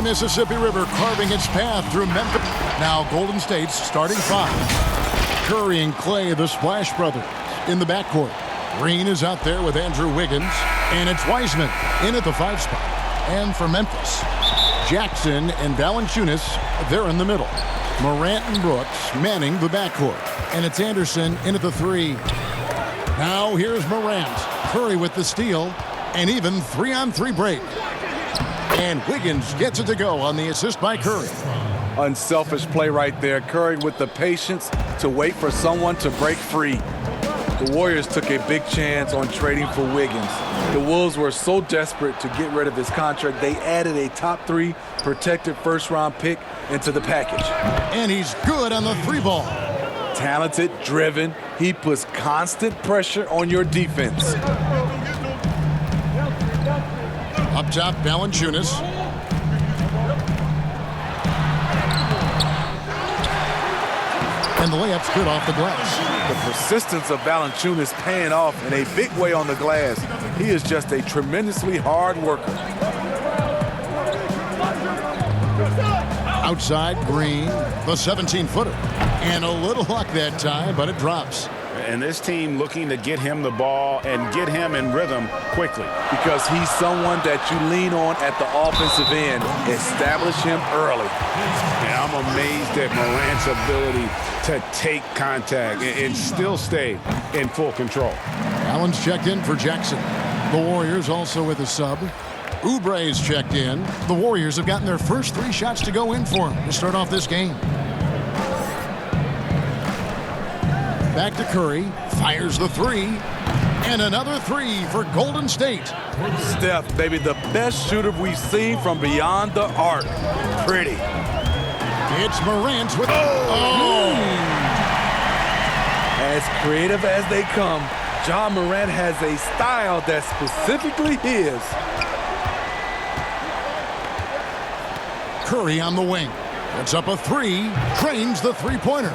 Mississippi River carving its path through Memphis. Now Golden State's starting five. Curry and Clay, the Splash Brothers, in the backcourt. Green is out there with Andrew Wiggins. And it's Wiseman in at the 5 spot. And for Memphis, Jackson and Valanciunas, they're in the middle. Morant and Brooks manning the backcourt. And it's Anderson in at the 3. Now here's Morant. Curry with the steal. And even 3-on-3 break. And Wiggins gets it to go on the assist by Curry. Unselfish play right there. Curry with the patience to wait for someone to break free. The Warriors took a big chance on trading for Wiggins. The Wolves were so desperate to get rid of his contract, they added a top 3 protected first-round pick into the package. And he's good on the 3 ball. Talented, driven, he puts constant pressure on your defense. Up top, Valanciunas. And the layup's good off the glass. The persistence of Valanciunas paying off in a big way on the glass. He is just a tremendously hard worker. Outside, Green, the 17-footer. And a little luck that time, but it drops. And this team looking to get him the ball and get him in rhythm quickly. Because he's someone that you lean on at the offensive end. Establish him early. And I'm amazed at Morant's ability to take contact and still stay in full control. Allen's checked in for Jackson. The Warriors also with a sub. Oubre's checked in. The Warriors have gotten their first 3 shots to go in for him to start off this game. Back to Curry, fires the 3, and another 3 for Golden State. Steph, baby, the best shooter we've seen from beyond the arc. Pretty. It's Morant with... As creative as they come, John Morant has a style that's specifically his. Curry on the wing. Puts up a 3, trains the 3-pointer.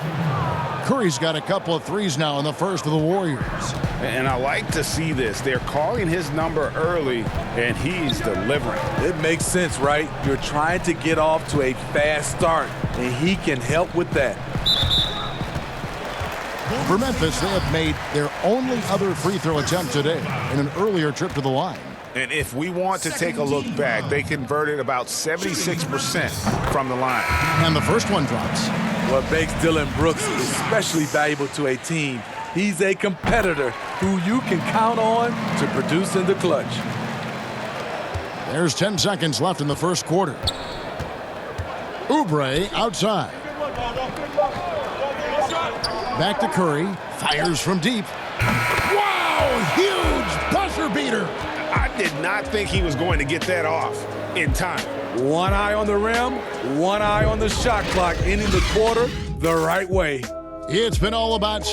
Curry's got a couple of 3s now in the first of the Warriors. And I like to see this. They're calling his number early, and he's delivering. It makes sense, right? You're trying to get off to a fast start, and he can help with that. For Memphis, they have made their only other free throw attempt today in an earlier trip to the line. And if we want to take a look back, they converted about 76% from the line. And the first one drops. What makes Dylan Brooks especially valuable to a team, he's a competitor who you can count on to produce in the clutch. There's 10 seconds left in the first quarter. Oubre outside. Back to Curry. Fires from deep. Wow! Huge buzzer beater. I did not think he was going to get that off in time. One eye on the rim, one eye on the shot clock, ending the quarter the right way. It's been all about...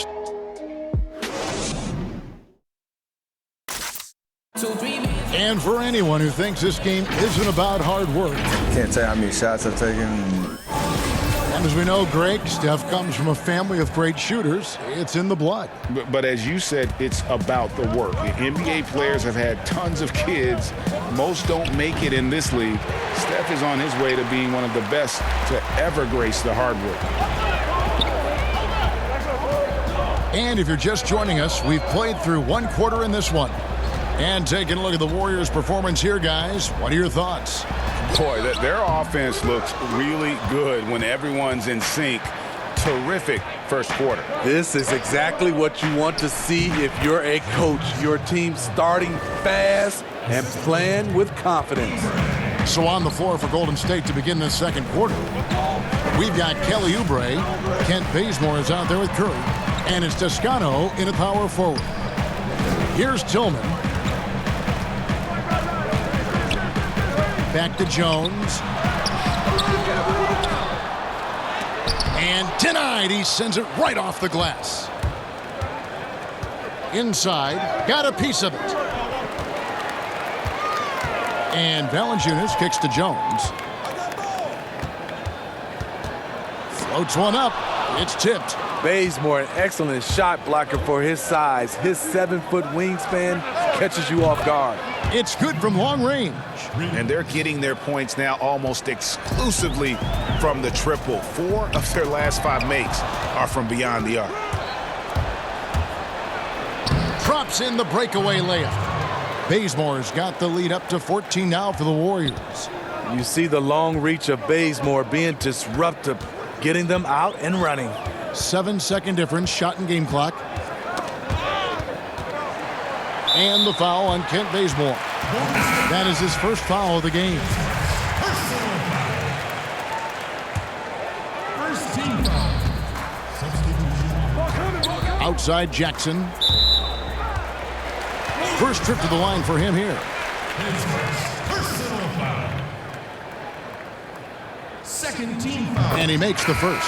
And for anyone who thinks this game isn't about hard work. Can't tell how many shots I've taken. And as we know, Greg, Steph comes from a family of great shooters. It's in the blood. But as you said, it's about the work. The NBA players have had tons of kids. Most don't make it in this league. Steph is on his way to being one of the best to ever grace the hardwood. And if you're just joining us, we've played through 1 quarter in this one. And taking a look at the Warriors' performance here, guys, what are your thoughts? Boy, their offense looks really good when everyone's in sync. Terrific first quarter. This is exactly what you want to see if you're a coach. Your team starting fast and playing with confidence. So on the floor for Golden State to begin this second quarter, we've got Kelly Oubre. Kent Bazemore is out there with Curry. And it's Toscano in a power forward. Here's Tillman. Back to Jones. And denied. He sends it right off the glass. Inside. Got a piece of it. And Valanciunas kicks to Jones. Floats one up. It's tipped. Bazemore, an excellent shot blocker for his size. His 7-foot wingspan catches you off guard. It's good from long range. And they're getting their points now almost exclusively from the triple. 4 of their last 5 makes are from beyond the arc. Drops in the breakaway layup. Bazemore's got the lead up to 14 now for the Warriors. You see the long reach of Bazemore being disruptive, getting them out and running. 7-second difference, shot and game clock. And the foul on Kent Bazemore. That is his first foul of the game. First team foul. Outside Jackson. First trip to the line for him here. His first personal foul. Second team foul. And he makes the first.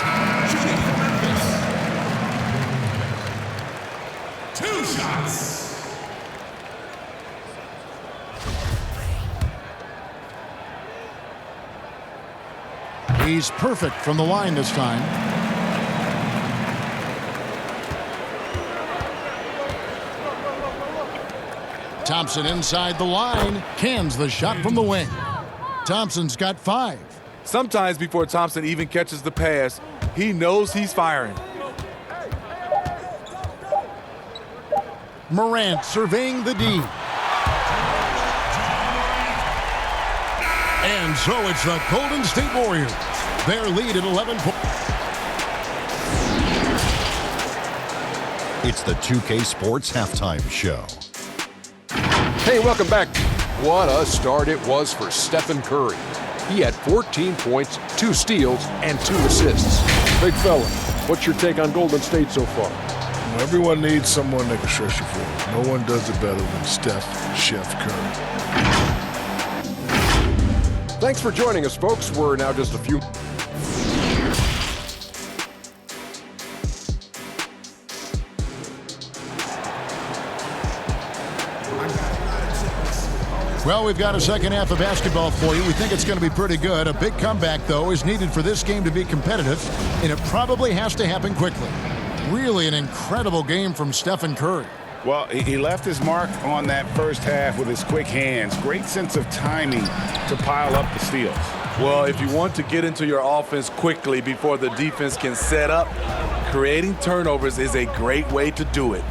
Shooting for Memphis. 2 shots. He's perfect from the line this time. Thompson inside the line, cans the shot from the wing. Thompson's got 5. Sometimes before Thompson even catches the pass, he knows he's firing. Morant surveying the D. And so it's the Golden State Warriors. Their lead at 11 points. It's the 2K Sports Halftime Show. Hey, welcome back. What a start it was for Stephen Curry. He had 14 points, 2 steals, and 2 assists. Big fella, what's your take on Golden State so far? Everyone needs someone that can stretch the floor. No one does it better than Chef Curry. Thanks for joining us, folks. We're now just a few... Well, we've got a second half of basketball for you. We think it's going to be pretty good. A big comeback, though, is needed for this game to be competitive, and it probably has to happen quickly. Really an incredible game from Stephen Curry. Well, he left his mark on that first half with his quick hands. Great sense of timing to pile up the steals. Well, if you want to get into your offense quickly before the defense can set up, creating turnovers is a great way to do it.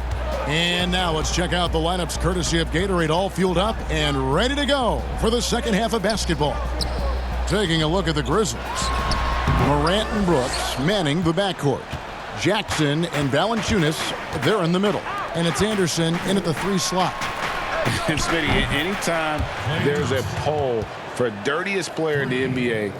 And now let's check out the lineups courtesy of Gatorade, all fueled up and ready to go for the second half of basketball. Taking a look at the Grizzlies. Morant and Brooks manning the backcourt. Jackson and Valanciunas, they're in the middle. And it's Anderson in at the 3 slot. And Smitty, anytime there's a poll for dirtiest player in the NBA,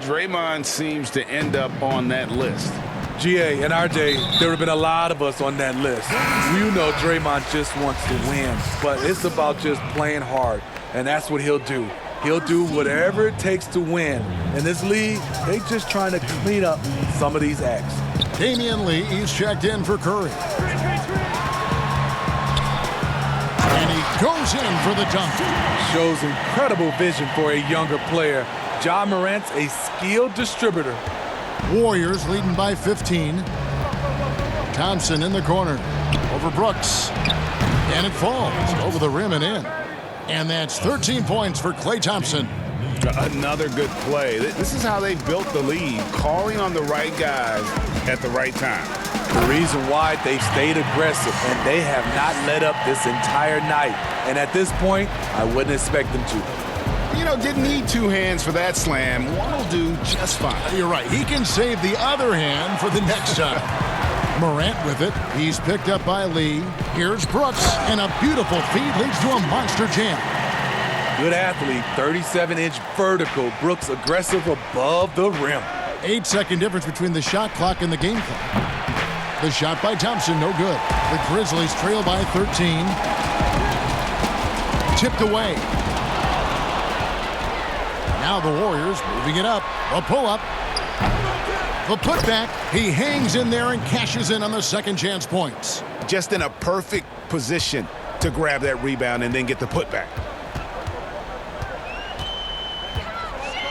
Draymond seems to end up on that list. GA and RJ, there have been a lot of us on that list. You know Draymond just wants to win, but it's about just playing hard, and that's what he'll do. He'll do whatever it takes to win. In this league, they just trying to clean up some of these acts. Damian Lee, he's checked in for Curry. And he goes in for the dunk. Shows incredible vision for a younger player. Ja Morant's a skilled distributor. Warriors leading by 15. Thompson in the corner. Over Brooks. And it falls over the rim and in. And that's 13 points for Klay Thompson. Another good play. This is how they built the lead, calling on the right guys at the right time. The reason why they've stayed aggressive, and they have not let up this entire night. And at this point, I wouldn't expect them to. You know, didn't need 2 hands for that slam. One will do just fine. You're right. He can save the other hand for the next time. Morant with it. He's picked up by Lee. Here's Brooks, and a beautiful feed leads to a monster jam. Good athlete, 37-inch vertical. Brooks aggressive above the rim. 8-second difference between the shot clock and the game clock. The shot by Thompson, no good. The Grizzlies trail by 13. Tipped away. Now the Warriors moving it up. A pull-up. The putback. He hangs in there and cashes in on the second chance points. Just in a perfect position to grab that rebound and then get the putback.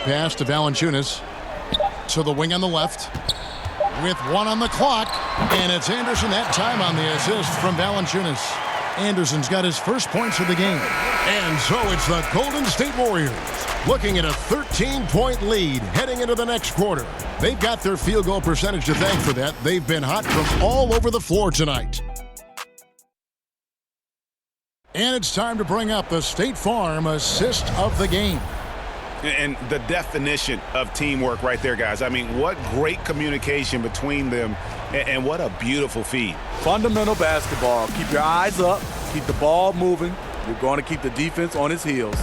Pass to Valanciunas. To the wing on the left. With 1 on the clock. And it's Anderson that time on the assist from Valanciunas. Anderson's got his first points of the game. And so it's the Golden State Warriors looking at a 13-point lead heading into the next quarter. They've got their field goal percentage to thank for that. They've been hot from all over the floor tonight. And it's time to bring up the State Farm assist of the game. And the definition of teamwork right there, guys. I mean, what great communication between them, and what a beautiful feed. Fundamental basketball. Keep your eyes up. Keep the ball moving. You're going to keep the defense on its heels.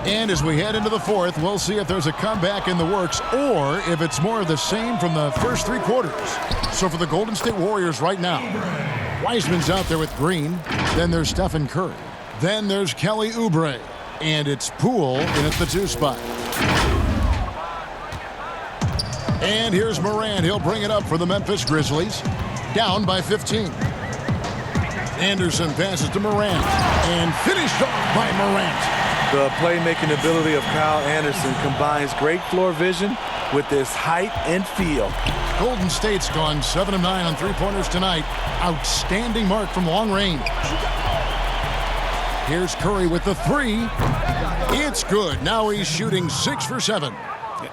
And as we head into the fourth, we'll see if there's a comeback in the works or if it's more of the same from the first three quarters. So for the Golden State Warriors right now, Wiseman's out there with Green. Then there's Stephen Curry. Then there's Kelly Oubre. And it's Poole in at the 2 spot. And here's Morant. He'll bring it up for the Memphis Grizzlies. Down by 15. Anderson passes to Morant. And finished off by Morant. The playmaking ability of Kyle Anderson combines great floor vision with his height and feel. Golden State's gone 7 of 9 on three-pointers tonight. Outstanding mark from long range. Here's Curry with the 3. It's good. Now he's shooting 6 for 7.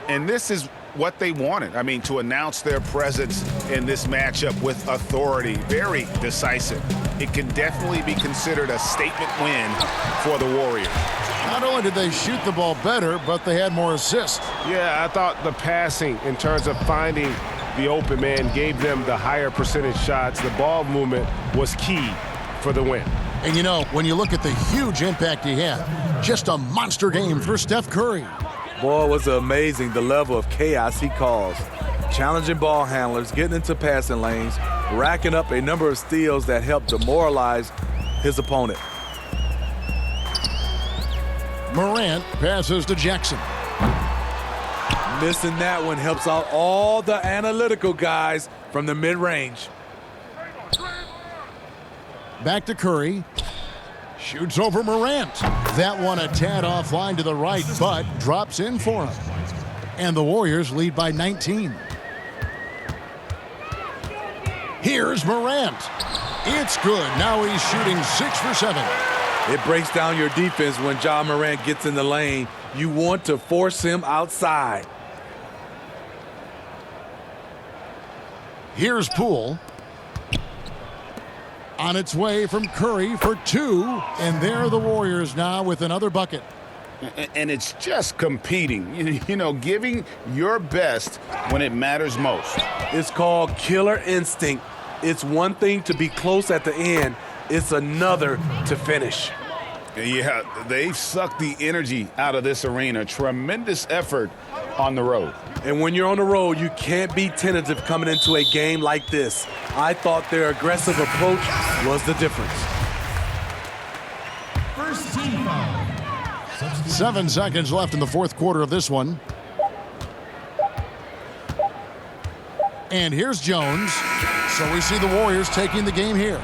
And this is what they wanted. I mean, to announce their presence in this matchup with authority. Very decisive. It can definitely be considered a statement win for the Warriors. Not only did they shoot the ball better, but they had more assists. Yeah, I thought the passing in terms of finding the open man gave them the higher percentage shots. The ball movement was key for the win. And you know, when you look at the huge impact he had, just a monster game for Steph Curry. Boy, it was amazing the level of chaos he caused. Challenging ball handlers, getting into passing lanes, racking up a number of steals that helped demoralize his opponent. Morant passes to Jackson. Missing that one helps out all the analytical guys from the mid-range. Back to Curry. Shoots over Morant. That one a tad offline to the right, but drops in for him. And the Warriors lead by 19. Here's Morant. It's good. Now he's shooting 6 for 7. It breaks down your defense when Ja Morant gets in the lane. You want to force him outside. Here's Poole. On its way from Curry for 2. And there are the Warriors now with another bucket. And it's just competing, you know, giving your best when it matters most. It's called killer instinct. It's one thing to be close at the end. It's another to finish. Yeah, they've sucked the energy out of this arena. Tremendous effort on the road. And when you're on the road, you can't be tentative coming into a game like this. I thought their aggressive approach was the difference. First team foul. 7 seconds left in the fourth quarter of this one. And here's Jones. So we see the Warriors taking the game here.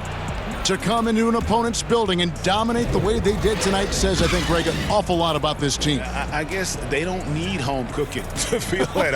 To come into an opponent's building and dominate the way they did tonight says, I think, Greg, an awful lot about this team. I guess they don't need home cooking to feel at home.